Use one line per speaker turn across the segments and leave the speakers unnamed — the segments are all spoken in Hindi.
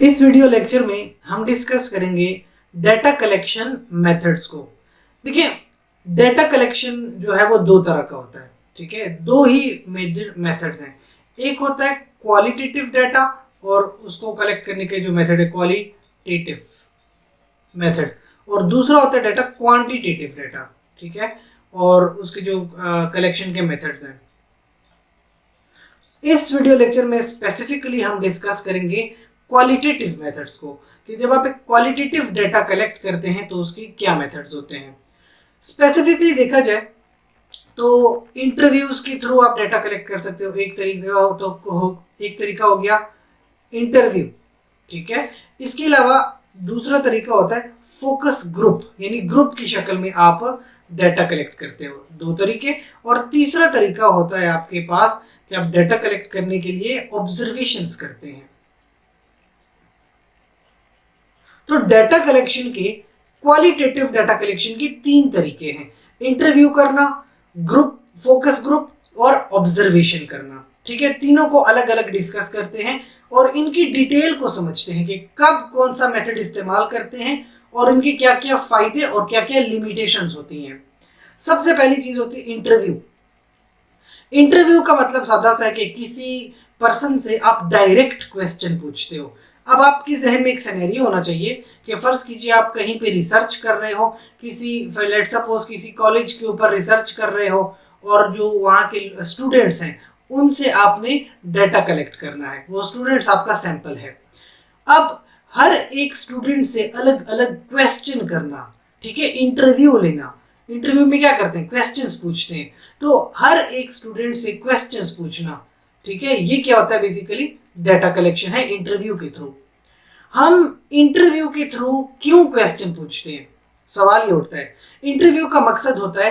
इस वीडियो लेक्चर में हम डिस्कस करेंगे डेटा कलेक्शन मेथड्स को। देखिए, डेटा कलेक्शन जो है वो दो तरह का होता है। ठीक है, दो ही मेजर मेथड्स हैं। एक होता है क्वालिटेटिव डाटा और उसको कलेक्ट करने के जो मेथड है क्वालिटेटिव मेथड, और दूसरा होता है डाटा क्वांटिटेटिव डाटा। ठीक है, और उसके जो कलेक्शन के मेथड्स हैं। इस वीडियो लेक्चर में स्पेसिफिकली हम डिस्कस करेंगे क्वालिटेटिव मेथड्स को, कि जब आप एक क्वालिटेटिव डाटा कलेक्ट करते हैं तो उसके क्या मेथड्स होते हैं। स्पेसिफिकली देखा जाए तो इंटरव्यूज के थ्रू आप डाटा कलेक्ट कर सकते हो। एक तरीका हो गया इंटरव्यू। ठीक है, इसके अलावा दूसरा तरीका होता है फोकस ग्रुप, यानी ग्रुप की शक्ल में आप डाटा कलेक्ट करते हो। दो तरीके। और तीसरा तरीका होता है आपके पास कि आप डाटा कलेक्ट करने के लिए ऑब्जर्वेशंस करते हैं। तो डाटा कलेक्शन के क्वालिटेटिव डाटा कलेक्शन के तीन तरीके हैं: इंटरव्यू करना, ग्रुप फोकस ग्रुप और ऑब्जर्वेशन करना। ठीक है, तीनों को अलग अलग डिस्कस करते हैं और इनकी डिटेल को समझते हैं कि कब कौन सा मेथड इस्तेमाल करते हैं और इनके क्या क्या फायदे और क्या क्या लिमिटेशंस होती हैं। सबसे पहली चीज होती है इंटरव्यू। इंटरव्यू का मतलब सादा सा है कि किसी पर्सन से आप डायरेक्ट क्वेश्चन पूछते हो। अब आपके जहन में एक सिनेरियो होना चाहिए कि फर्ज कीजिए आप कहीं पे रिसर्च कर रहे हो, लेट सपोज किसी कॉलेज के ऊपर रिसर्च कर रहे हो और जो वहाँ के स्टूडेंट्स हैं उनसे आपने डाटा कलेक्ट करना है। वो स्टूडेंट्स आपका सैंपल है। अब हर एक स्टूडेंट से अलग अलग क्वेश्चन करना, ठीक है, इंटरव्यू लेना। इंटरव्यू में क्या करते हैं, क्वेश्चंस पूछते हैं। तो हर एक स्टूडेंट से क्वेश्चंस पूछना, ठीक है, ये क्या होता है, बेसिकली डाटा कलेक्शन है इंटरव्यू के थ्रू। हम इंटरव्यू के थ्रू क्यों क्वेश्चन पूछते हैं, सवाल ये उठता है। इंटरव्यू का मकसद होता है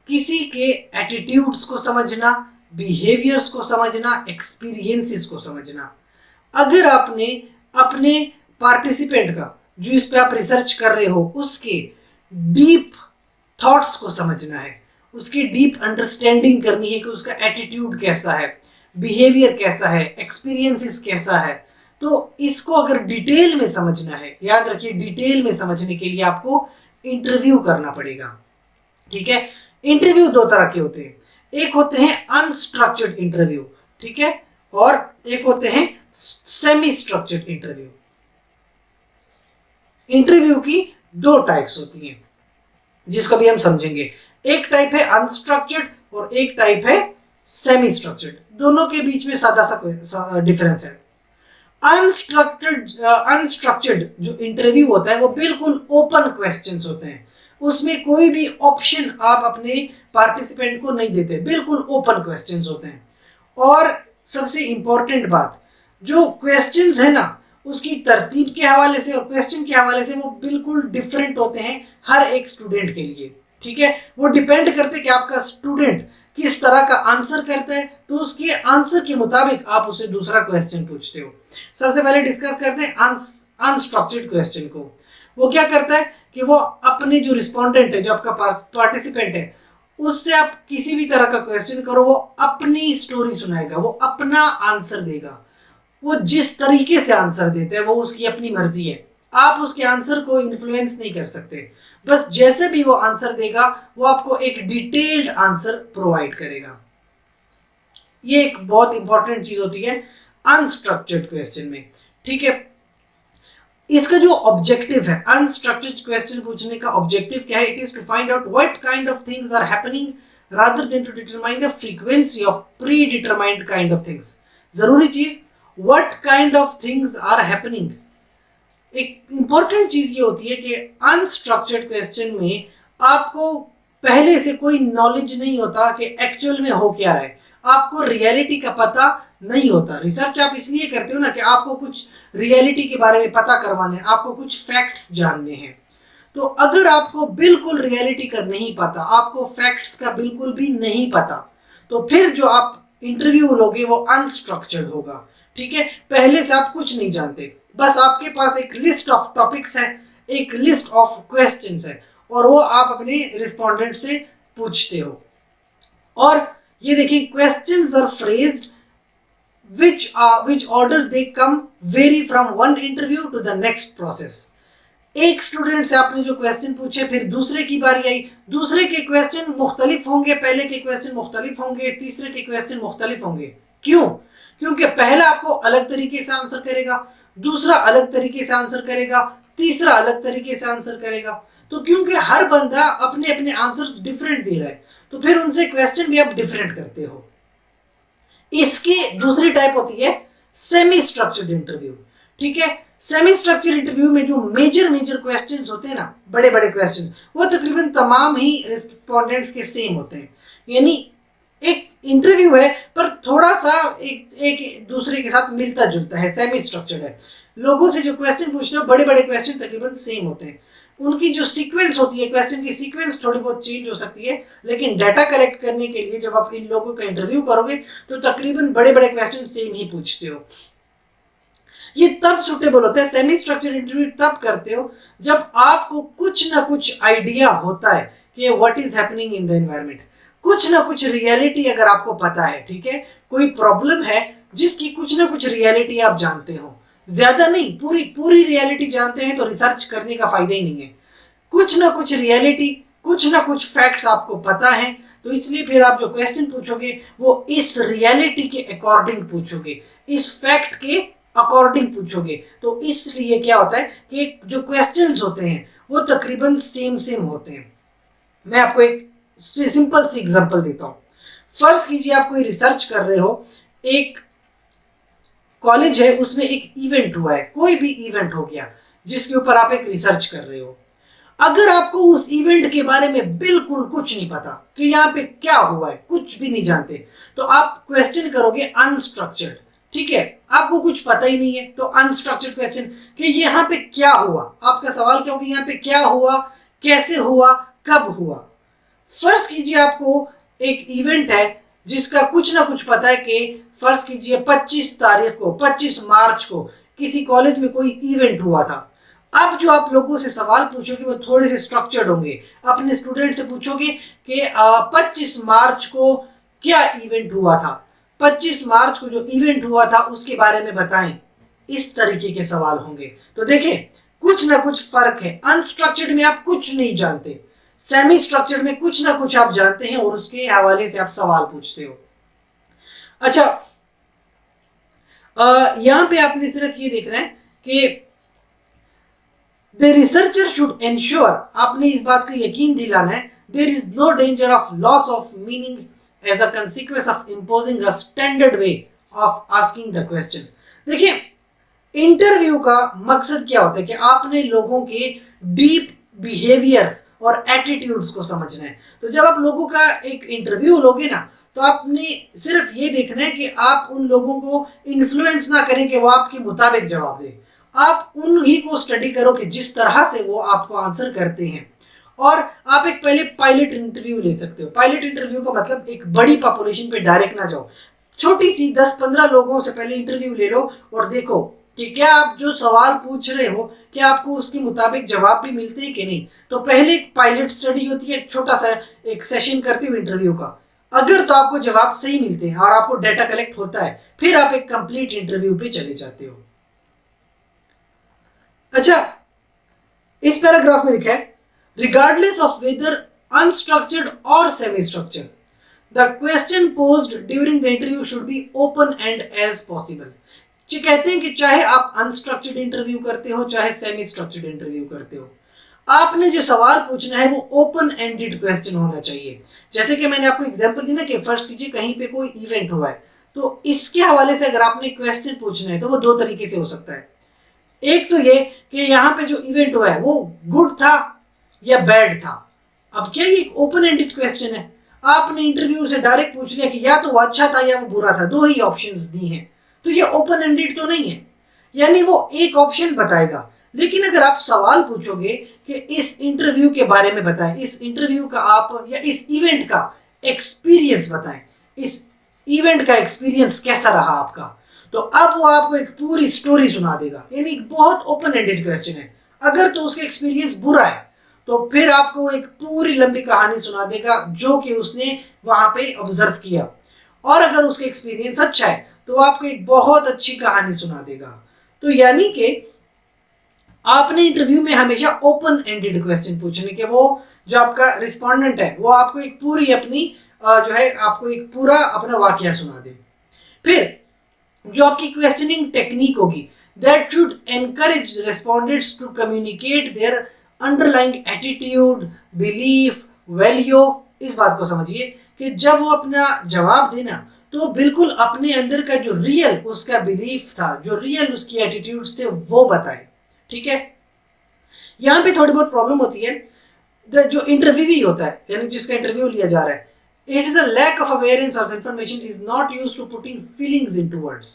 किसी के एटीट्यूड्स को समझना, बिहेवियर्स को समझना, एक्सपीरियंसेस को समझना। अगर आपने अपने पार्टिसिपेंट का, जो इस पे आप रिसर्च कर रहे हो, उसके डीप थॉट्स को समझना है, उसकी डीप अंडरस्टैंडिंग करनी है कि उसका एटीट्यूड कैसा है, बिहेवियर कैसा है, एक्सपीरियंसेस कैसा है, तो इसको अगर डिटेल में समझना है, याद रखिए डिटेल में समझने के लिए आपको इंटरव्यू करना पड़ेगा। ठीक है, इंटरव्यू दो तरह के होते हैं। एक होते हैं अनस्ट्रक्चर्ड इंटरव्यू, ठीक है, और एक होते हैं सेमी स्ट्रक्चर्ड इंटरव्यू। इंटरव्यू की दो टाइप्स होती हैं जिसको भी हम समझेंगे। एक टाइप है अनस्ट्रक्चर्ड और एक टाइप है सेमी स्ट्रक्चर्ड। दोनों के बीच में सादा सा डिफरेंस है। अनस्ट्रक्चर्ड जो इंटरव्यू होता है वो बिल्कुल ओपन क्वेश्चंस होते हैं। उसमें कोई भी ऑप्शन आप अपने पार्टिसिपेंट को नहीं देते, बिल्कुल ओपन क्वेश्चंस होते हैं। और सबसे इंपॉर्टेंट बात, जो क्वेश्चंस है ना, उसकी तरतीब के हवाले से और क्वेश्चन के हवाले से वो बिल्कुल डिफरेंट होते हैं हर एक स्टूडेंट के लिए। ठीक है, वो डिपेंड करते हैं कि आपका स्टूडेंट किस तरह का आंसर करता है, तो उसके आंसर के मुताबिक आप उसे दूसरा क्वेश्चन पूछते हो। सबसे पहले डिस्कस करते हैं अनस्ट्रक्चर्ड क्वेश्चन को। वो क्या करता है कि वो अपने जो रिस्पोंडेंट है, जो आपका पार्टिसिपेंट है, उससे आप किसी भी तरह का क्वेश्चन करो, वो अपनी स्टोरी सुनाएगा, वो अपना आंसर देगा। वो जिस तरीके से आंसर देता है वो उसकी अपनी मर्जी है, आप उसके आंसर को इन्फ्लुएंस नहीं कर सकते। बस जैसे भी वो आंसर देगा वो आपको एक डिटेल्ड आंसर प्रोवाइड करेगा। ये एक बहुत इंपॉर्टेंट चीज होती है अनस्ट्रक्चर्ड क्वेश्चन में। ठीक है, इसका जो ऑब्जेक्टिव है, अनस्ट्रक्चर्ड क्वेश्चन पूछने का ऑब्जेक्टिव क्या है, it is to find out what kind of things are happening rather than to determine the frequency of predetermined kind of things. जरूरी चीज what kind of things are happening. एक इंपॉर्टेंट चीज ये होती है कि अनस्ट्रक्चर्ड क्वेश्चन में आपको पहले से कोई नॉलेज नहीं होता कि एक्चुअल में हो क्या रहा है, आपको रियलिटी का पता नहीं होता। रिसर्च आप इसलिए करते हो ना कि आपको कुछ रियलिटी के बारे में पता करवाना है, आपको कुछ फैक्ट्स जानने हैं। तो अगर आपको बिल्कुल रियलिटी का नहीं पता, आपको फैक्ट्स का बिल्कुल भी नहीं पता, तो फिर जो आप इंटरव्यू लोगे वो अनस्ट्रक्चर्ड होगा। ठीक है, पहले से आप कुछ नहीं जानते, बस आपके पास एक लिस्ट ऑफ टॉपिक्स है, एक लिस्ट ऑफ क्वेश्चंस है, और वो आप अपने रिस्पोंडेंट से पूछते हो। और ये देखिए, questions are phrased which order they come vary from one interview to the next process. एक स्टूडेंट से आपने जो क्वेश्चन पूछे, फिर दूसरे की बारी आई, दूसरे के क्वेश्चन मुख्तलिफ होंगे, पहले के क्वेश्चन मुख्तलिफ होंगे, तीसरे के क्वेश्चन मुख्तलिफ होंगे। क्यों? क्योंकि पहला आपको अलग तरीके से आंसर करेगा, दूसरा अलग तरीके से आंसर करेगा, तीसरा अलग तरीके से आंसर करेगा। तो क्योंकि हर बंदा अपने अपने आंसर्स डिफरेंट दे रहा है, तो फिर उनसे क्वेश्चन भी आप डिफरेंट करते हो। इसकी दूसरी टाइप होती है सेमी स्ट्रक्चर्ड इंटरव्यू। ठीक है, सेमी स्ट्रक्चर इंटरव्यू में जो मेजर क्वेश्चंस होते हैं ना, बड़े बड़े क्वेश्चन, वो तकरीबन तमाम ही रिस्पोंडेंट्स के सेम होते हैं। यानी एक इंटरव्यू है पर थोड़ा सा एक दूसरे के साथ मिलता जुलता है, सेमी स्ट्रक्चर्ड है। लोगों से जो क्वेश्चन पूछते हो, बड़े बड़े क्वेश्चन तकरीबन सेम होते हैं। उनकी जो सीक्वेंस होती है, क्वेश्चन की सीक्वेंस थोड़ी बहुत चेंज हो सकती है, लेकिन डाटा कलेक्ट करने के लिए जब आप इन लोगों का इंटरव्यू करोगे तो तकरीबन बड़े बड़े क्वेश्चन सेम ही पूछते हो। ये तब सुटेबल होता है, सेमी स्ट्रक्चर इंटरव्यू तब करते हो जब आपको कुछ ना कुछ आइडिया होता है कि what is happening in the environment, कुछ ना कुछ रियलिटी अगर आपको पता है। ठीक है, कोई प्रॉब्लम है जिसकी कुछ ना कुछ रियलिटी आप जानते हो, ज्यादा नहीं, पूरी रियलिटी जानते हैं तो रिसर्च करने का फायदा ही नहीं है। कुछ ना कुछ रियलिटी, कुछ ना कुछ फैक्ट्स आपको पता है, तो इसलिए फिर आप जो क्वेश्चन पूछोगे वो इस रियलिटी के अकॉर्डिंग पूछोगे, इस फैक्ट के अकॉर्डिंग पूछोगे। तो इसलिए क्या होता है कि जो क्वेश्चंस होते हैं वो तकरीबन सेम होते हैं। मैं आपको एक सिंपल सी एग्जांपल देता हूँ। फर्ज कीजिए आप कोई रिसर्च कर रहे हो, एक कॉलेज है, उसमें एक इवेंट हुआ है, कोई भी इवेंट हो गया जिसके ऊपर आप एक रिसर्च कर रहे हो। अगर आपको उस इवेंट के बारे में बिल्कुल कुछ नहीं पता कि यहाँ पे क्या हुआ है, कुछ भी नहीं जानते, तो आप क्वेश्चन करोगे अनस्ट्रक्चर्ड। ठीक है, आपको कुछ पता ही नहीं है तो अनस्ट्रक्चर्ड क्वेश्चन कि यहाँ पे क्या हुआ। आपका सवाल क्या होगा, यहाँ पे क्या हुआ, कैसे हुआ, कब हुआ। फर्ज कीजिए आपको एक इवेंट है जिसका कुछ ना कुछ पता है कि फर्ज कीजिए 25 तारीख को, 25 मार्च को किसी कॉलेज में कोई इवेंट हुआ था। अब जो आप लोगों से सवाल पूछोगे वो थोड़े से स्ट्रक्चर्ड होंगे। अपने स्टूडेंट से पूछोगे कि 25 मार्च को क्या इवेंट हुआ था, 25 मार्च को जो इवेंट हुआ था उसके बारे में बताएं। इस तरीके के सवाल होंगे। तो देखिए कुछ ना कुछ फर्क है। अनस्ट्रक्चर्ड में आप कुछ नहीं जानते, सेमी स्ट्रक्चर्ड में कुछ ना कुछ आप जानते हैं और उसके हवाले से आप सवाल पूछते हो। अच्छा, यहां पे आपने सिर्फ ये देखना है कि द रिसर्चर शुड एंश्योर, आपने इस बात को यकीन दिलाना है, there is no danger of loss of meaning as a consequence of imposing a standard way of asking the question. देखिए इंटरव्यू का मकसद क्या होता है कि आपने लोगों के डीप बिहेवियर्स और एटीट्यूड्स को समझना है। तो जब आप लोगों का एक इंटरव्यू लोगे ना, तो आपने सिर्फ ये देखना है कि आप उन लोगों को इन्फ्लुएंस ना करें कि वो आपके मुताबिक जवाब दें। आप उन ही को स्टडी करो कि जिस तरह से वो आपको आंसर करते हैं। और आप एक पहले पायलट इंटरव्यू ले सकते हो। पायलट इंटरव्यू का मतलब एक बड़ी पॉपुलेशन पे डायरेक्ट ना जाओ, छोटी सी 10-15 लोगों से पहले इंटरव्यू ले लो और देखो कि क्या आप जो सवाल पूछ रहे हो क्या आपको उसके मुताबिक जवाब भी मिलते हैं कि नहीं। तो पहले एक पायलट स्टडी होती है, एक छोटा सा एक सेशन करते हो इंटरव्यू का। अगर तो आपको जवाब सही मिलते हैं और आपको डाटा कलेक्ट होता है, फिर आप एक कंप्लीट इंटरव्यू पे चले जाते हो। अच्छा, इस पैराग्राफ में लिखा है रिगार्डलेस ऑफ वेदर अनस्ट्रक्चर्ड और semi structured, the question posed during the interview should be open end as possible. कहते हैं कि चाहे आप अनस्ट्रक्चर्ड इंटरव्यू करते हो चाहे सेमी स्ट्रक्चर्ड इंटरव्यू करते हो, आपने जो सवाल पूछना है वो ओपन एंडेड क्वेश्चन होना चाहिए। जैसे कि मैंने आपको एग्जांपल दी ना कि फर्ज कीजिए कहीं पे कोई इवेंट हुआ है, तो इसके हवाले से अगर आपने क्वेश्चन पूछना है तो वो दो तरीके से हो सकता है। एक तो ये कि यहाँ पे जो इवेंट हुआ है वो गुड था या बैड था। अब क्या ये ओपन एंडेड क्वेश्चन है, आपने इंटरव्यू से डायरेक्ट पूछ लिया कि या तो वो अच्छा था या वो बुरा था, दो ही ऑप्शंस दी हैं, तो ये ओपन एंडेड तो नहीं है, यानी वो एक ऑप्शन बताएगा। लेकिन अगर आप सवाल पूछोगे कि इस इंटरव्यू के बारे में बताएं, इस इंटरव्यू का आप या इस इवेंट का एक्सपीरियंस बताएं, इस इवेंट का एक्सपीरियंस कैसा रहा आपका, तो अब वो आपको एक पूरी स्टोरी सुना देगा। यानी बहुत ओपन एंडेड क्वेश्चन है। अगर तो उसका एक्सपीरियंस बुरा है तो फिर आपको एक पूरी लंबी कहानी सुना देगा जो कि उसने वहां पे ऑब्जर्व किया, और अगर उसका एक्सपीरियंस अच्छा है तो वो आपको एक बहुत अच्छी कहानी सुना देगा। तो यानी कि आपने इंटरव्यू में हमेशा ओपन एंडेड क्वेश्चन पूछने के, वो जो आपका रिस्पोंडेंट है वो आपको एक पूरी अपनी जो है आपको एक पूरा अपना वाकया सुना दे। फिर जो आपकी क्वेश्चनिंग टेक्निक होगी, that should encourage respondents to communicate their underlying attitude, belief, value. इस बात को समझिए कि जब वो अपना जवाब देना तो बिल्कुल अपने अंदर का जो रियल उसका बिलीफ था, जो रियल उसकी एटीट्यूड्स थे वो बताए। ठीक है, यहाँ पे थोड़ी बहुत प्रॉब्लम होती है। जो इंटरव्यूवी होता है यानी जिसका इंटरव्यू लिया जा रहा है, it is a lack of awareness of information is not used to putting feelings into words.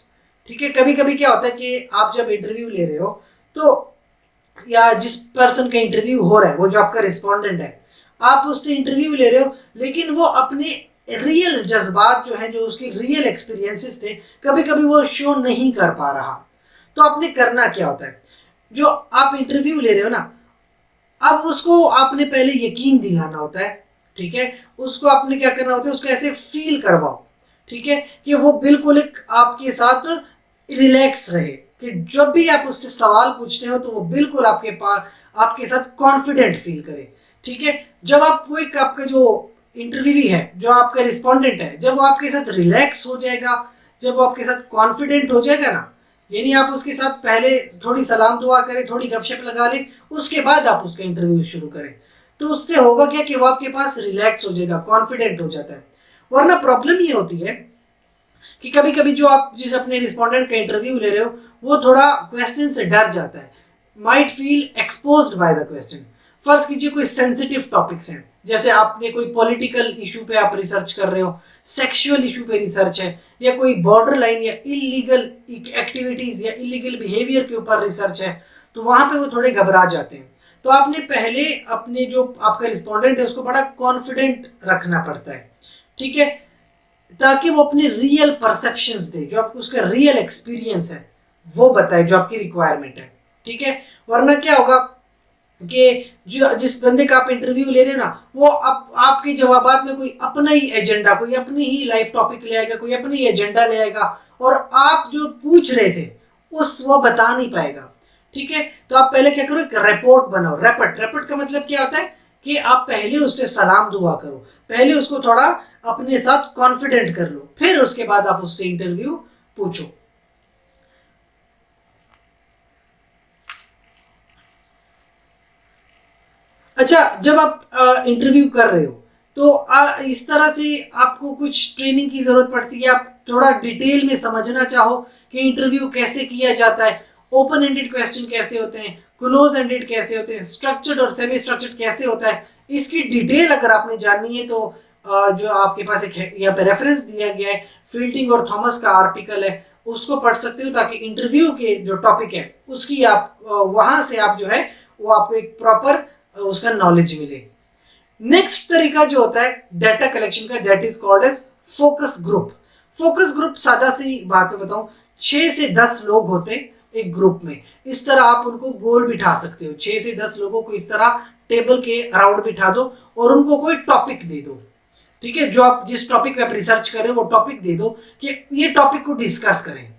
ठीक है, कभी कभी क्या होता है कि आप जब इंटरव्यू ले रहे हो तो, या जिस पर्सन का इंटरव्यू हो रहा है वो जो आपका रिस्पोंडेंट है, आप उससे इंटरव्यू ले रहे हो लेकिन वो अपने रियल जज्बात जो है, जो उसके रियल एक्सपीरियंसेस थे, कभी कभी वो शो नहीं कर पा रहा। तो आपने करना क्या होता है, जो आप इंटरव्यू ले रहे हो ना, अब उसको आपने पहले यकीन दिलाना होता है। ठीक है, उसको आपने क्या करना होता है, उसको ऐसे फील करवाओ। ठीक है, कि वो बिल्कुल एक आपके साथ रिलैक्स रहे, कि जब भी आप उससे सवाल पूछते हो तो वो बिल्कुल आपके पास आपके साथ कॉन्फिडेंट फील करे। ठीक है, जब आप वो एक आपका जो इंटरव्यू है, जो आपका रिस्पोंडेंट है, जब वो आपके साथ रिलैक्स हो जाएगा, जब वो आपके साथ कॉन्फिडेंट हो जाएगा ना, यानी आप उसके साथ पहले थोड़ी सलाम दुआ करें, थोड़ी गपशप लगा लें, उसके बाद आप उसका इंटरव्यू शुरू करें, तो उससे होगा क्या कि वो आपके पास रिलैक्स हो जाएगा, कॉन्फिडेंट हो जाता है। वरना प्रॉब्लम ये होती है कि कभी कभी जो आप जिस अपने रिस्पोंडेंट का इंटरव्यू ले रहे हो वो थोड़ा क्वेश्चन से डर जाता है, might feel exposed by the question. फर्ज कीजिए कोई सेंसिटिव टॉपिक्स हैं, जैसे आपने कोई पॉलिटिकल इशू पे आप रिसर्च कर रहे हो, सेक्सुअल इशू पे रिसर्च है, या कोई बॉर्डर लाइन या इलीगल एक्टिविटीज या इलीगल बिहेवियर के ऊपर रिसर्च है, तो वहां पे वो थोड़े घबरा जाते हैं। तो आपने पहले अपने जो आपका रिस्पोंडेंट है उसको बड़ा कॉन्फिडेंट रखना पड़ता है। ठीक है, ताकि वो अपने रियल परसेप्शंस दे, जो आपको उसका रियल एक्सपीरियंस है वो बताए, जो आपकी रिक्वायरमेंट है। ठीक है, वरना क्या होगा कि जो जिस बंदे का आप इंटरव्यू ले रहे हैं ना, वो आपके जवाबात में कोई अपना ही एजेंडा, कोई अपनी ही लाइफ टॉपिक ले आएगा, कोई अपनी एजेंडा ले आएगा, और आप जो पूछ रहे थे उस वो बता नहीं पाएगा। ठीक है, तो आप पहले क्या करो, एक रिपोर्ट बनाओ। रैपट रैपट का मतलब क्या होता है कि आप पहले उससे सलाम दुआ करो, पहले उसको थोड़ा अपने साथ कॉन्फिडेंट कर लो, फिर उसके बाद आप उससे इंटरव्यू पूछो। अच्छा, जब आप इंटरव्यू कर रहे हो तो इस तरह से आपको कुछ ट्रेनिंग की जरूरत पड़ती है, आप थोड़ा डिटेल में समझना चाहो कि इंटरव्यू कैसे किया जाता है, ओपन एंडेड क्वेश्चन कैसे होते हैं, क्लोज एंडेड कैसे होते हैं, स्ट्रक्चर्ड और सेमी स्ट्रक्चर्ड कैसे होता है, इसकी डिटेल अगर आपने जाननी है तो जो आपके पास एक यहाँ पे रेफरेंस दिया गया है, फील्डिंग और थॉमस का आर्टिकल है, उसको पढ़ सकते हो, ताकि इंटरव्यू के जो टॉपिक है उसकी आप वहां से आप जो है वो आपको एक प्रॉपर उसका नॉलेज मिले। नेक्स्ट तरीका जो होता है डाटा कलेक्शन का, that is called as focus group. Focus group सादा सी बात में बताऊं, 6 से 10 लोग होते एक ग्रुप में। इस तरह आप उनको गोल बिठा सकते हो, 6 से 10 लोगों को इस तरह टेबल के अराउंड बिठा दो और उनको कोई टॉपिक दे दो। ठीक है, जो आप जिस टॉपिक पे आप रिसर्च कर रहे हो वो टॉपिक दे दो कि ये टॉपिक को डिस्कस करें।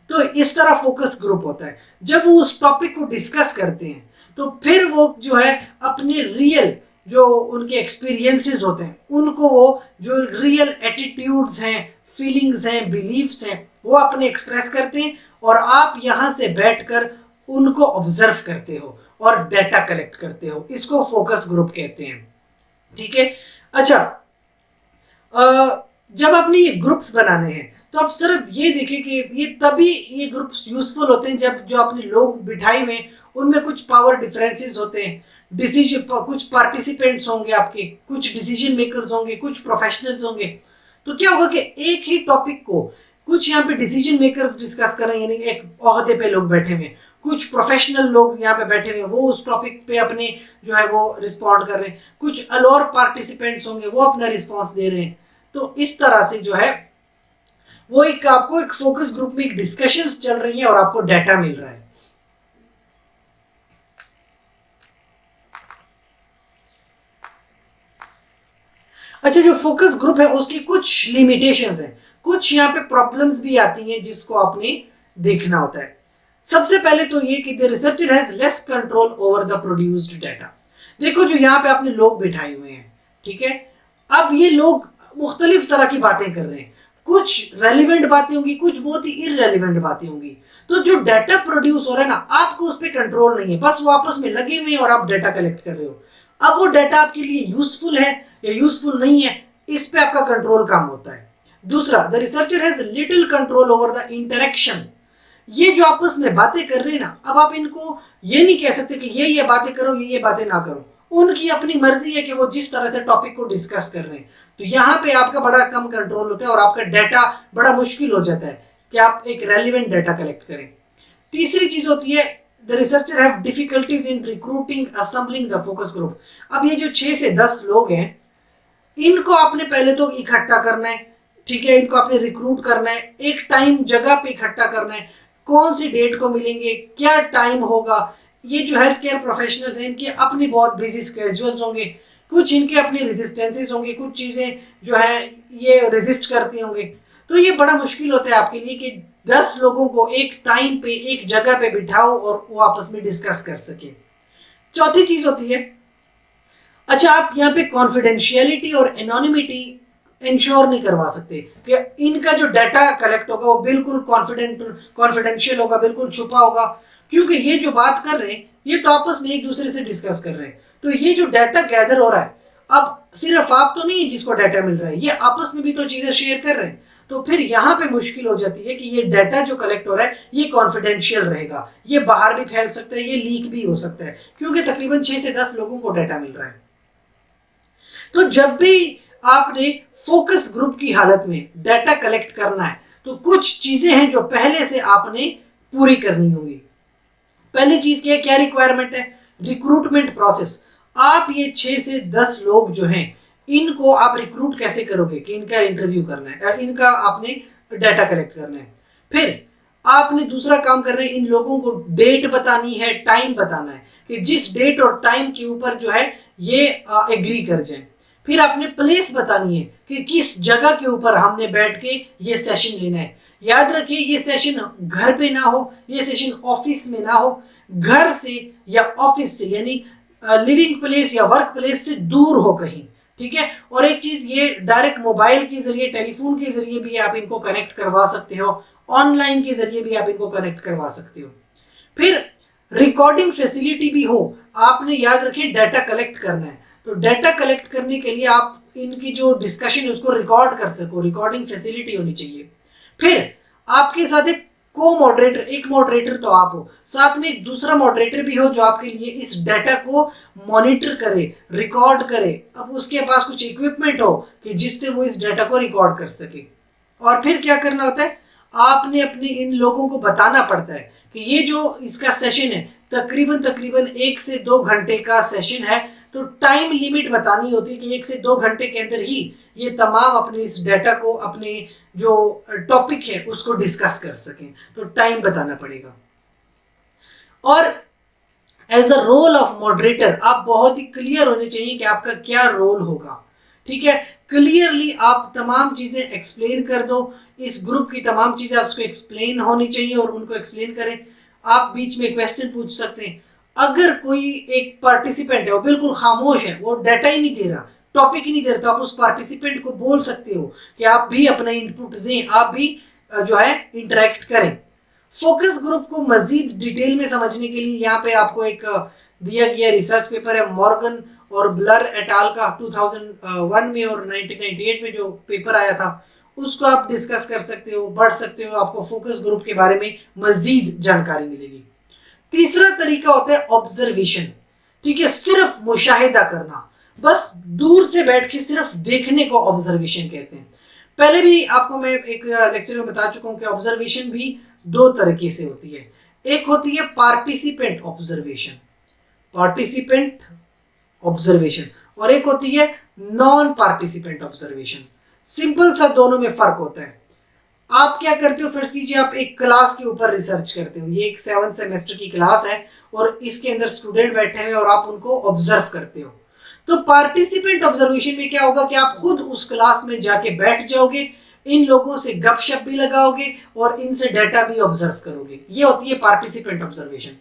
तो इस तरह फोकस ग्रुप होता है। जब वो उस टॉपिक को डिस्कस करते हैं तो फिर वो जो है अपने रियल जो उनके एक्सपीरियंसेस होते हैं, उनको वो जो रियल एटीट्यूड्स हैं, फीलिंग्स हैं, बिलीव्स हैं, वो अपने एक्सप्रेस करते हैं, और आप यहाँ से बैठकर उनको ऑब्जर्व करते हो और डाटा कलेक्ट करते हो। इसको फोकस ग्रुप कहते हैं। ठीक है, अच्छा, जब आपने ये ग्रुप्स बनाने हैं तो आप सिर्फ ये देखें कि ये तभी ये ग्रुप्स यूजफुल होते हैं जब जो आपने लोग बिठाए हुए उनमें कुछ पावर डिफरेंसेस होते हैं, डिसीजन, कुछ पार्टिसिपेंट्स होंगे आपके, कुछ डिसीजन मेकर्स होंगे, कुछ प्रोफेशनल्स होंगे। तो क्या होगा कि एक ही टॉपिक को कुछ यहाँ पे डिसीजन मेकर्स डिस्कस कर रहे हैं, यानी एक ओहदे पे लोग बैठे हुए हैं, कुछ प्रोफेशनल लोग यहाँ पे बैठे हुए हैं, वो उस टॉपिक पे अपने जो है वो रिस्पॉन्ड कर रहे हैं, कुछ और पार्टिसिपेंट्स होंगे वो अपना रिस्पॉन्स दे रहे हैं। तो इस तरह से जो है वो एक आपको एक फोकस ग्रुप में एक डिस्कशंस चल रही है और आपको डाटा मिल रहा है। अच्छा, जो फोकस ग्रुप है उसकी कुछ लिमिटेशंस हैं, कुछ यहाँ पे प्रॉब्लम्स भी आती हैं जिसको आपने देखना होता है। सबसे पहले तो ये कि the researcher has less control over the produced data. देखो जो यहाँ पे आपने लोग बिठाए हुए हैं, ठीक है, अब ये लोग मुख्तलिफ तरह की बातें कर रहे हैं, कुछ रेलिवेंट बातें होंगी, कुछ बहुत ही इररेलिवेंट बातें होंगी। तो जो डाटा प्रोड्यूस हो रहा है ना, आपको उस पर कंट्रोल नहीं है, बस वो आपस में लगे हुए हैं और आप डाटा कलेक्ट कर रहे हो। अब वो डाटा आपके लिए यूजफुल है या यूजफुल नहीं है, इस पे आपका कंट्रोल कम होता है। दूसरा, the researcher has little control over the interaction. ये जो आपस में बातें कर रहे हैं ना, अब आप इनको ये नहीं कह सकते कि ये बातें करो, ये बातें ना करो। उनकी अपनी मर्जी है कि वो जिस तरह से टॉपिक को डिस्कस कर रहे हैं। तो यहाँ पे आपका बड़ा कम कंट्रोल होता है और आपका डाटा बड़ा मुश्किल हो जाता है कि आप एक रेलिवेंट डाटा कलेक्ट करें। तीसरी चीज होती है, the researcher have difficulties in recruiting assembling the focus group. अब ये जो 6 से 10 लोग हैं, इनको आपने पहले तो इकट्ठा करना है, ठीक है, इनको आपने रिक्रूट करना है, एक टाइम जगह पे इकट्ठा करना है, कौन सी डेट को मिलेंगे, क्या टाइम होगा। ये जो हेल्थ केयर प्रोफेशनल्स हैं, इनकी अपनी बहुत बिजी स्केड्यूल्स होंगे, कुछ इनके अपने रेजिस्टेंसेस होंगे, कुछ चीज़ें जो है ये रेजिस्ट करती होंगे। तो ये बड़ा मुश्किल होता है आपके लिए कि 10 लोगों को एक टाइम पे एक जगह पे बिठाओ और वो आपस में डिस्कस कर सके। चौथी चीज़ होती है, अच्छा आप यहाँ पे कॉन्फिडेंशियलिटी और एनोनिमिटी इंश्योर नहीं करवा सकते कि इनका जो डाटा कलेक्ट होगा वो बिल्कुल कॉन्फिडेंशियल होगा, बिल्कुल छुपा होगा, क्योंकि ये जो बात कर रहे हैं ये तो आपस में एक दूसरे से डिस्कस कर रहे हैं। तो ये जो डाटा गैदर हो रहा है, अब सिर्फ आप तो नहीं है जिसको डाटा मिल रहा है, ये आपस में भी तो चीज़ें शेयर कर रहे हैं। तो फिर यहाँ पे मुश्किल हो जाती है कि ये डाटा जो कलेक्ट हो रहा है ये कॉन्फिडेंशियल रहेगा, ये बाहर भी फैल सकता है, ये लीक भी हो सकता है, क्योंकि तकरीबन 6 से 10 लोगों को डाटा मिल रहा है। तो जब भी आपने फोकस ग्रुप की हालत में डाटा कलेक्ट करना है तो कुछ चीजें हैं जो पहले से आपने पूरी करनी होंगी। पहली चीज क्या है, क्या रिक्वायरमेंट है, रिक्रूटमेंट प्रोसेस। आप ये 6 से 10 लोग जो हैं इनको आप रिक्रूट कैसे करोगे कि इनका इंटरव्यू करना है, इनका आपने डाटा कलेक्ट करना है। फिर आपने दूसरा काम करना है, इन लोगों को डेट बतानी है, टाइम बताना है कि जिस डेट और टाइम के ऊपर जो है ये एग्री कर जाए। फिर आपने प्लेस बतानी है कि किस जगह के ऊपर हमने बैठ के ये सेशन लेना है। याद रखिए ये सेशन घर पे ना हो, ये सेशन ऑफिस में ना हो, घर से या ऑफिस से यानी लिविंग प्लेस या वर्क प्लेस से दूर हो कहीं, ठीक है। और एक चीज, ये डायरेक्ट मोबाइल के जरिए, टेलीफोन के जरिए भी आप इनको कनेक्ट करवा सकते हो, ऑनलाइन के जरिए भी आप इनको कनेक्ट करवा सकते हो। फिर रिकॉर्डिंग फैसिलिटी भी हो, आपने याद रखिए डाटा कलेक्ट करना है, तो डाटा कलेक्ट करने के लिए आप इनकी जो डिस्कशन है उसको रिकॉर्ड कर सको, रिकॉर्डिंग फैसिलिटी होनी चाहिए। फिर आपके साथ एक को मॉडरेटर, एक मॉडरेटर तो आप हो, साथ में एक दूसरा मॉडरेटर भी हो जो आपके लिए इस डाटा को मॉनिटर करे, रिकॉर्ड करे। अब उसके पास कुछ इक्विपमेंट हो कि जिससे वो इस डाटा को रिकॉर्ड कर सके। और फिर क्या करना होता है, आपने अपने इन लोगों को बताना पड़ता है कि ये जो इसका सेशन है तकरीबन 1 से 2 घंटे का सेशन है, तो टाइम लिमिट बतानी होती है कि 1 से 2 घंटे के अंदर ही ये तमाम अपने इस डाटा को, अपने जो टॉपिक है उसको डिस्कस कर सकें, तो टाइम बताना पड़ेगा। और as a role of moderator आप बहुत ही क्लियर होने चाहिए कि आपका क्या रोल होगा, ठीक है। क्लियरली आप तमाम चीज़ें एक्सप्लेन कर दो, इस ग्रुप की तमाम चीज़ें आपको एक्सप्लेन होनी चाहिए और उनको एक्सप्लेन करें। आप बीच में क्वेश्चन पूछ सकते हैं। अगर कोई एक पार्टिसिपेंट है वो बिल्कुल खामोश है, वो डाटा ही नहीं दे रहा, टॉपिक ही नहीं दे रहा, तो आप उस पार्टिसिपेंट को बोल सकते हो कि आप भी अपना इनपुट दें, आप भी जो है इंटरेक्ट करें। फोकस ग्रुप को मजीद डिटेल में समझने के लिए यहाँ पे आपको एक दिया गया रिसर्च पेपर है, मॉर्गन और ब्लर एट आल का 2001 में और 1998 में जो पेपर आया था, उसको आप डिस्कस कर सकते हो, पढ़ सकते हो, आपको फोकस ग्रुप के बारे में मजीद जानकारी मिलेगी। तीसरा तरीका होता है ऑब्जर्वेशन, ठीक है, सिर्फ मुशाहिदा करना, बस दूर से बैठ के सिर्फ देखने को ऑब्जर्वेशन कहते हैं। पहले भी आपको मैं एक लेक्चर में बता चुका हूं कि ऑब्जर्वेशन भी 2 तरीके से होती है। एक होती है पार्टिसिपेंट ऑब्जर्वेशन, पार्टिसिपेंट ऑब्जर्वेशन, और एक होती है नॉन पार्टिसिपेंट ऑब्जर्वेशन। सिंपल सा दोनों में फर्क होता है। आप क्या करते हो, फर्ज कीजिए आप एक क्लास के ऊपर रिसर्च करते हो, ये एक 7th सेमेस्टर की क्लास है और इसके अंदर स्टूडेंट बैठे हुए और आप उनको ऑब्जर्व करते हो। तो पार्टिसिपेंट ऑब्जर्वेशन में क्या होगा कि आप खुद उस क्लास में जाके बैठ जाओगे, इन लोगों से गपशप भी लगाओगे और इनसे डाटा भी ऑब्जर्व करोगे। ये होती है participant observation.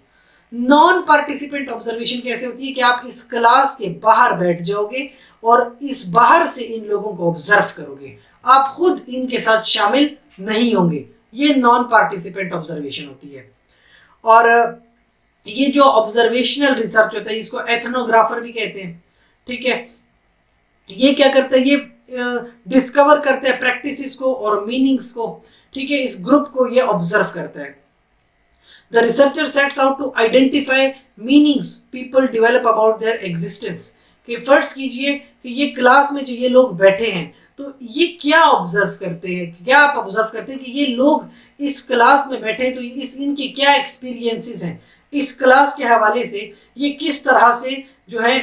Non participant observation कैसे होती है कि आप इस क्लास के बाहर बैठ जाओगे और इस बाहर से इन लोगों को ऑब्जर्व करोगे, आप खुद इनके साथ शामिल नहीं होंगे। ये नॉन पार्टिसिपेंट ऑब्जर्वेशन होती है। और ये जो ऑब्जर्वेशनल रिसर्च होता है इसको एथनोग्राफर भी कहते हैं, ठीक है। ये क्या करता है, ये डिस्कवर करता है प्रैक्टिसेस को और मीनिंग्स को, ठीक है। इस ग्रुप को ये ऑब्जर्व करता है। The researcher sets out to identify meanings people develop about their existence. कि फर्स्ट कीजिए कि ये क्लास में जो ये लोग बैठे हैं तो ये क्या ऑब्जर्व करते हैं, क्या आप ऑब्जर्व करते हैं कि ये लोग इस क्लास में बैठे हैं तो इस इनके क्या एक्सपीरियंसेस हैं, इस क्लास के हवाले से ये किस तरह से जो है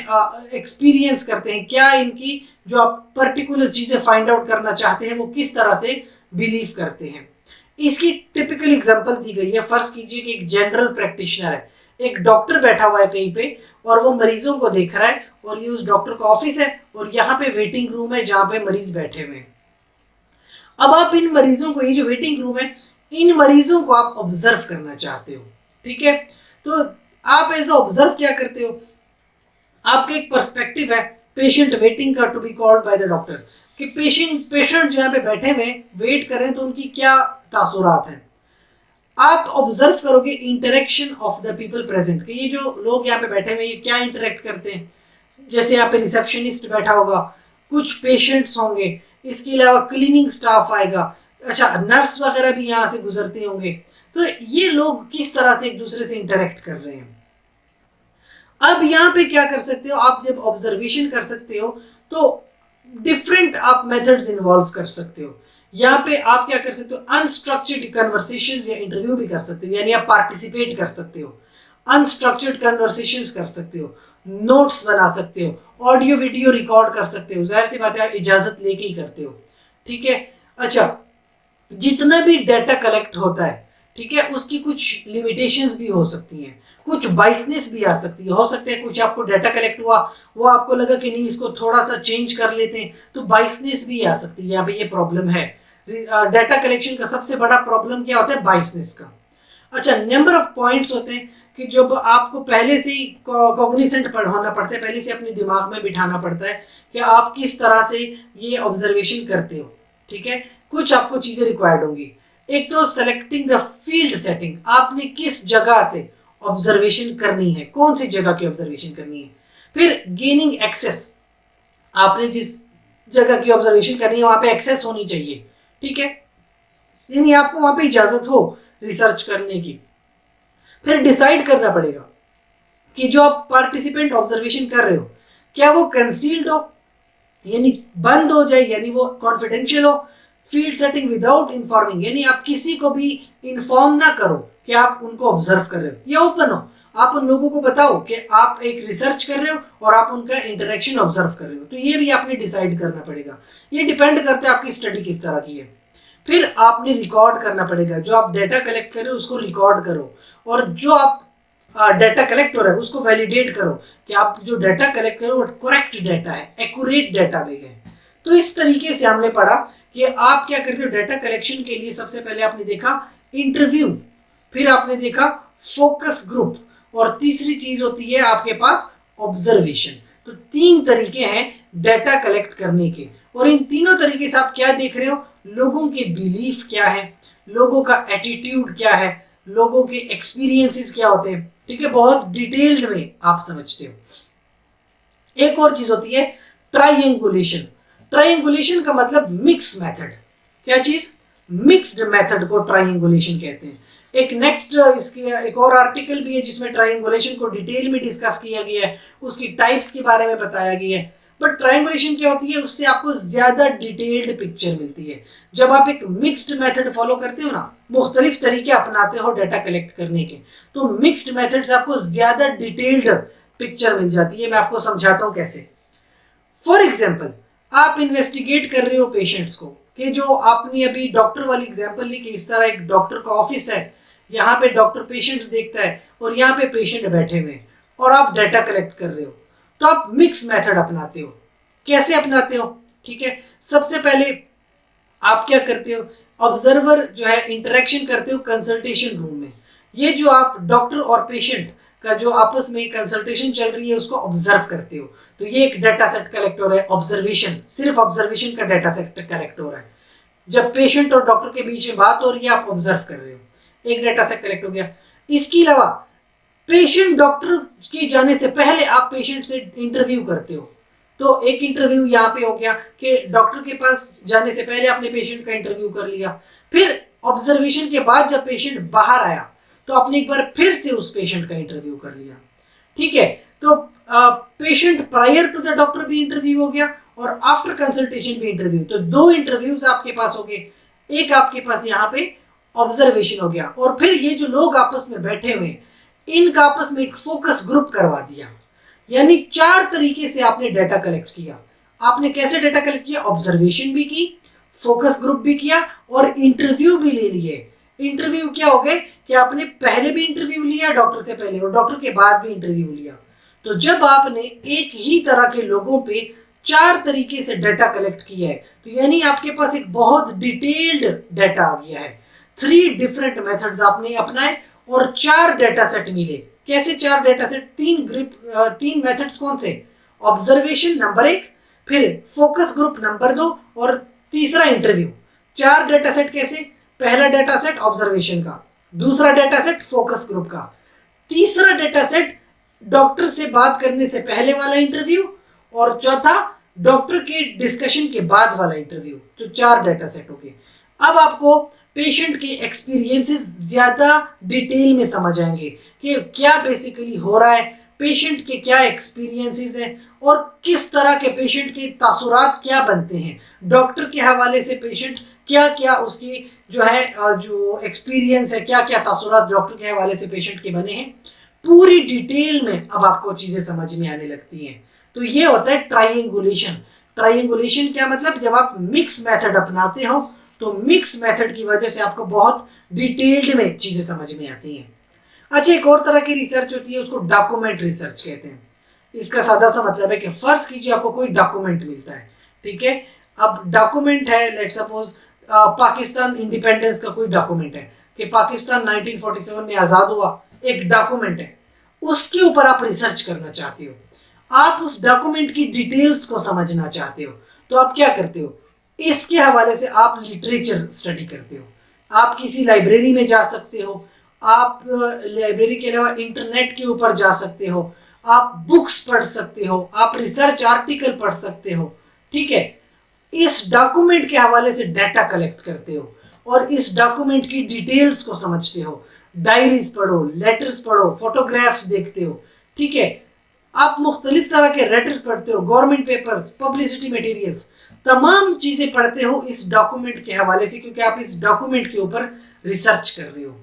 एक्सपीरियंस करते हैं, क्या इनकी जो आप पर्टिकुलर चीज़ें फाइंड आउट करना चाहते हैं वो किस तरह से बिलीव करते हैं। इसकी टिपिकल एग्जांपल दी गई है। फर्ज कीजिए कि एक जनरल प्रैक्टिशनर है, एक डॉक्टर बैठा हुआ है कहीं पे और वो मरीजों को देख रहा है और ये उस डॉक्टर का ऑफिस है और यहाँ पे वेटिंग रूम है जहाँ पे मरीज बैठे हुए हैं। अब आप इन मरीजों को, ये जो वेटिंग रूम है, इन मरीजों को आप ऑब्जर्व करना चाहते हो, ठीक है। तो आप एज ऑब्जर्व क्या करते हो, आपका एक पर्सपेक्टिव है पेशेंट वेटिंग का to be called by the doctor, कि पेशेंट जो यहाँ पे बैठे हुए वेट कर रहे हैं तो उनकी क्या तासुरात हैं। आप ऑब्जर्व करोगे interaction of the people present, कि ये जो लोग यहाँ पे बैठे हुए ये क्या इंटरेक्ट करते हैं। जैसे यहाँ पे रिसेप्शनिस्ट बैठा होगा, कुछ पेशेंट्स होंगे, इसके अलावा क्लीनिंग स्टाफ आएगा, अच्छा नर्स वगैरह भी यहाँ से गुजरते होंगे। तो ये लोग किस तरह से एक दूसरे से इंटरेक्ट कर रहे हैं। अब यहाँ पे क्या कर सकते हो, आप जब ऑब्जर्वेशन कर सकते हो तो डिफरेंट आप मेथड्स इन्वॉल्व कर सकते हो। यहाँ पे आप क्या कर सकते हो, अनस्ट्रक्चर्ड कन्वर्सेशंस या इंटरव्यू भी कर सकते हो, यानी आप पार्टिसिपेट कर सकते हो, अनस्ट्रक्चर्ड कन्वर्सेशंस कर सकते हो, नोट्स बना सकते हो, ऑडियो वीडियो रिकॉर्ड कर सकते हो। जाहिर सी बात है आप इजाजत लेके ही करते हो, ठीक है। अच्छा, जितना भी डाटा कलेक्ट होता है, ठीक है, उसकी कुछ लिमिटेशंस भी हो सकती हैं, कुछ बाइसनेस भी आ सकती है। हो सकता है कुछ आपको डाटा कलेक्ट हुआ, वो आपको लगा कि नहीं इसको थोड़ा सा चेंज कर लेते हैं, तो बाइसनेस भी आ सकती है। यहाँ पे ये प्रॉब्लम है। डाटा कलेक्शन का सबसे बड़ा प्रॉब्लम क्या होता है, बाइसनेस का। अच्छा, नंबर ऑफ पॉइंट्स होते हैं कि जब आपको पहले से ही कॉग्निसेंट होना पड़ता है, पहले से अपने दिमाग में बिठाना पड़ता है कि आप किस तरह से ये ऑब्जर्वेशन करते हो, ठीक है। कुछ आपको चीज़ें रिक्वायर्ड होंगी। एक तो सेलेक्टिंग द फील्ड सेटिंग, आपने किस जगह से ऑब्जर्वेशन करनी है, कौन सी जगह की ऑब्जर्वेशन करनी है। फिर गेनिंग एक्सेस, आपने जिस जगह की ऑब्जर्वेशन करनी है वहां पे एक्सेस होनी चाहिए, ठीक है, यानी आपको वहां पे इजाजत हो रिसर्च करने की। फिर डिसाइड करना पड़ेगा कि जो आप पार्टिसिपेंट ऑब्जर्वेशन कर रहे हो क्या वो कंसील्ड हो, यानी बंद हो जाए, यानी वो कॉन्फिडेंशियल हो। फील्ड सेटिंग विदाउट इन्फॉर्मिंग, यानी आप किसी को भी इन्फॉर्म ना करो कि आप उनको ऑब्जर्व कर रहे हो, या ओपन हो, आप उन लोगों को बताओ कि आप एक रिसर्च कर रहे हो और आप उनका इंटरेक्शन ऑब्जर्व कर रहे हो। तो ये भी आपने डिसाइड करना पड़ेगा। ये डिपेंड करता है आपकी स्टडी किस तरह की है। फिर आपने रिकॉर्ड करना पड़ेगा, जो आप डाटा कलेक्ट कर रहे हो उसको रिकॉर्ड करो, और जो आप डाटा कलेक्ट हो रहा है उसको वैलिडेट करो कि आप जो डाटा कलेक्ट करो वो करेक्ट डाटा है, एक्यूरेट डाटा में है। तो इस तरीके से हमने पढ़ा कि आप क्या करते हो डाटा कलेक्शन के लिए। सबसे पहले आपने देखा इंटरव्यू, फिर आपने देखा फोकस ग्रुप, और तीसरी चीज होती है आपके पास ऑब्जर्वेशन। तो 3 तरीके हैं डाटा कलेक्ट करने के, और इन तीनों तरीके से आप क्या देख रहे हो, लोगों के बिलीफ क्या है, लोगों का एटीट्यूड क्या है, लोगों के एक्सपीरियंसेस क्या होते हैं, ठीक है, बहुत डिटेल्ड में आप समझते हो। एक और चीज होती है ट्राइंगुलेशन। ट्राइंगुलेशन का मतलब मिक्स मेथड। क्या चीज, मिक्स्ड मेथड को ट्राइंगुलेशन कहते हैं। एक नेक्स्ट इसके एक और आर्टिकल भी है जिसमें ट्राइंगुलेशन को डिटेल में डिस्कस किया गया है, उसकी टाइप्स के बारे में बताया गया है। बट ट्राइंगुलेशन क्या होती है, उससे आपको ज्यादा डिटेल्ड पिक्चर मिलती है। जब आप एक मिक्स्ड मेथड फॉलो करते हो ना, मुख्तलिफ तरीके अपनाते हो डाटा कलेक्ट करने के, तो मिक्स्ड मेथड से आपको ज्यादा डिटेल्ड पिक्चर मिल जाती है। मैं आपको समझाता हूँ कैसे। फॉर एग्जाम्पल, आप इन्वेस्टिगेट कर रहे हो पेशेंट्स को, कि जो आपने अभी डॉक्टर वाली एग्जाम्पल ली कि इस तरह एक डॉक्टर का ऑफिस है, यहाँ पे डॉक्टर पेशेंट्स देखता है और यहाँ पे पेशेंट बैठे हुए हैं और आप डाटा कलेक्ट कर रहे हो, तो आप मिक्स मेथड अपनाते हो। कैसे अपनाते हो, ठीक है। सबसे पहले आप क्या करते हो, ऑब्जर्वर जो है इंटरेक्शन करते हो कंसल्टेशन रूम में। ये जो आप डॉक्टर और पेशेंट का जो आपस में कंसल्टेशन चल रही है उसको ऑब्जर्व करते हो। तो ये एक डाटा सेट कलेक्ट हो रहा है, ऑब्जर्वेशन, सिर्फ ऑब्जर्वेशन का डाटा सेट कलेक्ट हो रहा है। जब पेशेंट और डॉक्टर के बीच में बात हो रही है आप ऑब्जर्व कर रहे हो, एक डाटा सेट कलेक्ट हो गया। इसके अलावा पेशेंट डॉक्टर के जाने से पहले आप पेशेंट से इंटरव्यू करते हो। तो एक इंटरव्यू यहाँ पे हो गया कि डॉक्टर के पास जाने से पहले आपने पेशेंट का इंटरव्यू कर लिया। फिर ऑब्जर्वेशन के बाद जब पेशेंट बाहर आया तो आपने एक बार फिर से उस पेशेंट का इंटरव्यू कर लिया। ठीक है, तो patient prior to the doctor भी इंटरव्यू हो गया और आफ्टर कंसल्टेशन भी इंटरव्यू। तो दो इंटरव्यूज आपके पास हो गए, एक आपके पास यहाँ पे ऑब्जर्वेशन हो गया। और फिर ये जो लोग आपस में बैठे हुए इनका आपस में एक फोकस ग्रुप करवा दिया। यानी 4 तरीके से आपने डाटा कलेक्ट किया। आपने कैसे डाटा कलेक्ट किया, ऑब्जर्वेशन भी की, फोकस ग्रुप भी किया और इंटरव्यू भी ले लिए। इंटरव्यू क्या हो गए कि आपने पहले भी इंटरव्यू लिया डॉक्टर से पहले और डॉक्टर के बाद भी इंटरव्यू लिया। तो जब आपने एक ही तरह के लोगों पे 4 तरीके से डाटा कलेक्ट किया है तो यानी आपके पास एक बहुत डिटेल्ड डाटा आ गया है। 3 डिफरेंट मेथड्स आपने अपनाए और 4 डाटा सेट मिले। कैसे 4 डाटा सेट, 3 मेथड्स कौन से, ऑब्जर्वेशन नंबर 1, फिर फोकस ग्रुप नंबर 2 और तीसरा इंटरव्यू। 4 डाटा सेट कैसे, पहला डाटा सेट ऑब्जर्वेशन का, दूसरा डाटा सेट फोकस ग्रुप का, तीसरा डाटा सेट डॉक्टर से बात करने से पहले वाला इंटरव्यू और चौथा डॉक्टर के डिस्कशन के बाद वाला इंटरव्यू। तो 4 डाटा सेट हो गए। अब आपको पेशेंट के एक्सपीरियंसेस ज़्यादा डिटेल में समझ आएंगे कि क्या बेसिकली हो रहा है, पेशेंट के क्या एक्सपीरियंसेस हैं और किस तरह के पेशेंट के तासुरात क्या बनते हैं। डॉक्टर के हवाले से पेशेंट क्या क्या उसकी जो है जो एक्सपीरियंस है, क्या क्या तासुरात डॉक्टर के हवाले से पेशेंट के बने हैं, पूरी डिटेल में अब आपको चीज़ें समझ में आने लगती हैं। तो ये होता है ट्रायंगुलेशन। ट्रायंगुलेशन क्या मतलब, जब आप मिक्स मेथड अपनाते हो तो मिक्स मेथड की वजह से आपको बहुत डिटेल्ड में चीज़ें समझ में आती हैं। अच्छा, एक और तरह की रिसर्च होती है, उसको डॉक्यूमेंट रिसर्च कहते हैं। इसका सादा सा मतलब है कि फर्ज कीजिए आपको कोई डॉक्यूमेंट मिलता है, ठीक है। अब डॉक्यूमेंट है, लेट सपोज पाकिस्तान इंडिपेंडेंस का कोई डॉक्यूमेंट है कि पाकिस्तान 1947 में आज़ाद हुआ, एक डॉक्यूमेंट है, उसके ऊपर आप रिसर्च करना चाहते हो, आप उस डॉक्यूमेंट की डिटेल्स को समझना चाहते हो, तो आप क्या करते हो, इसके हवाले से आप लिटरेचर स्टडी करते हो। आप किसी लाइब्रेरी में जा सकते हो, आप लाइब्रेरी के अलावा इंटरनेट के ऊपर जा सकते हो, आप बुक्स पढ़ सकते हो, आप रिसर्च आर्टिकल पढ़ सकते हो, ठीक है। इस डॉक्यूमेंट के हवाले से डाटा कलेक्ट करते हो और इस डॉक्यूमेंट की डिटेल्स को समझते हो। डायरीज पढ़ो, लेटर्स पढ़ो, फोटोग्राफ्स देखते हो, ठीक है। आप मुख्तलिफ तरह के लेटर्स पढ़ते हो, गवर्नमेंट पेपर्स, पब्लिसिटी मटेरियल्स, तमाम चीज़ें पढ़ते हो इस डॉक्यूमेंट के हवाले से, क्योंकि आप इस डॉक्यूमेंट के ऊपर रिसर्च कर रहे हो।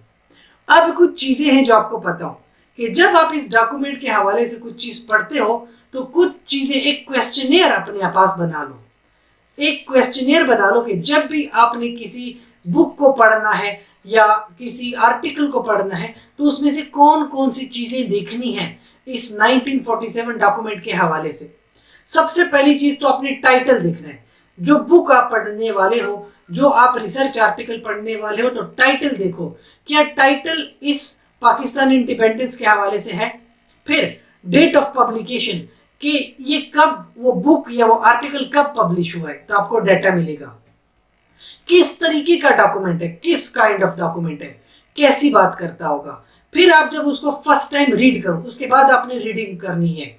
अब कुछ चीज़ें हैं जो आपको पता हो कि जब आप इस डॉक्यूमेंट के हवाले से कुछ चीज़ पढ़ते हो तो कुछ चीज़ें, एक क्वेश्चनेयर अपने पास बना लो। एक क्वेश्चनेयर बना लो कि जब भी आपने किसी बुक को पढ़ना है या किसी आर्टिकल को पढ़ना है तो उसमें से कौन कौन सी चीज़ें देखनी है इस 1947 डॉक्यूमेंट के हवाले से। सबसे पहली चीज़ तो अपने टाइटल देखना है। जो बुक आप पढ़ने वाले हो, जो आप रिसर्च आर्टिकल पढ़ने वाले हो, तो टाइटल देखो, क्या टाइटल इस पाकिस्तान इंडिपेंडेंस के हवाले से है। फिर डेट ऑफ पब्लिकेशन, कि ये कब वो बुक या वो आर्टिकल कब पब्लिश हुआ है, तो आपको डाटा मिलेगा। किस तरीके का डॉक्यूमेंट है, किस काइंड ऑफ डॉक्यूमेंट है, कैसी बात करता होगा। फिर आप जब उसको फर्स्ट टाइम रीड करो, उसके बाद आपने रीडिंग करनी है।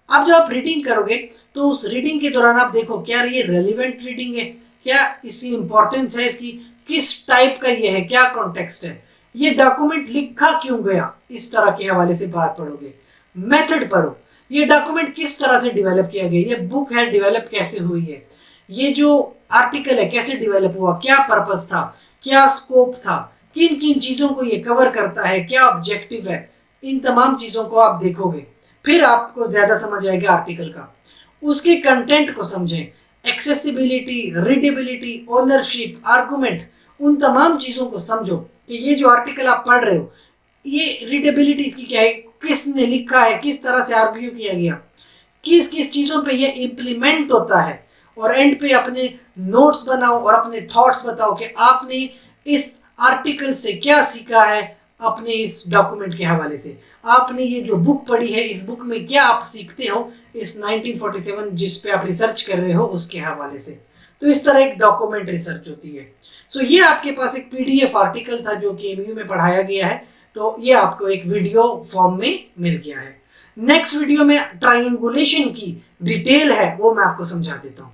अब जब आप रीडिंग करोगे तो उस रीडिंग के दौरान आप देखो क्या ये रेलिवेंट रीडिंग है, क्या इसकी इंपॉर्टेंस है, इसकी किस टाइप का ये है, क्या कॉन्टेक्स्ट है, ये डॉक्यूमेंट लिखा क्यों गया, इस तरह के हवाले से बात पढ़ोगे। मेथड पढ़ो, ये डॉक्यूमेंट किस तरह से डेवलप किया गया, ये बुक है डेवलप कैसे हुई है, ये जो आर्टिकल है कैसे डेवलप हुआ, क्या पर्पस था, क्या स्कोप था, किन किन चीज़ों को ये कवर करता है, क्या ऑब्जेक्टिव है, इन तमाम चीज़ों को आप देखोगे। फिर आपको ज़्यादा समझ आएगा आर्टिकल का। उसके कंटेंट को समझें, एक्सेसिबिलिटी, रीडेबिलिटी, ओनरशिप, आर्गूमेंट, उन तमाम चीज़ों को समझो कि ये जो आर्टिकल आप पढ़ रहे हो ये रीडेबिलिटी इसकी क्या है, किसने लिखा है, किस तरह से आर्ग्यू किया गया, किस किस चीज़ों पे ये इम्प्लीमेंट होता है और एंड पे अपने नोट्स बनाओ और अपने थॉट्स बताओ कि आपने इस आर्टिकल से क्या सीखा है, अपने इस डॉक्यूमेंट के हवाले से। आपने ये जो बुक पढ़ी है, इस बुक में क्या आप सीखते हो इस 1947 जिस पे आप रिसर्च कर रहे हो उसके हवाले से। तो इस तरह एक डॉक्यूमेंट रिसर्च होती है। सो ये आपके पास एक पीडीएफ आर्टिकल था जो कि एमयू में पढ़ाया गया है, तो ये आपको एक वीडियो फॉर्म में मिल गया है। नेक्स्ट वीडियो में ट्रायंगुलेशन की डिटेल है वो मैं आपको समझा देता हूँ।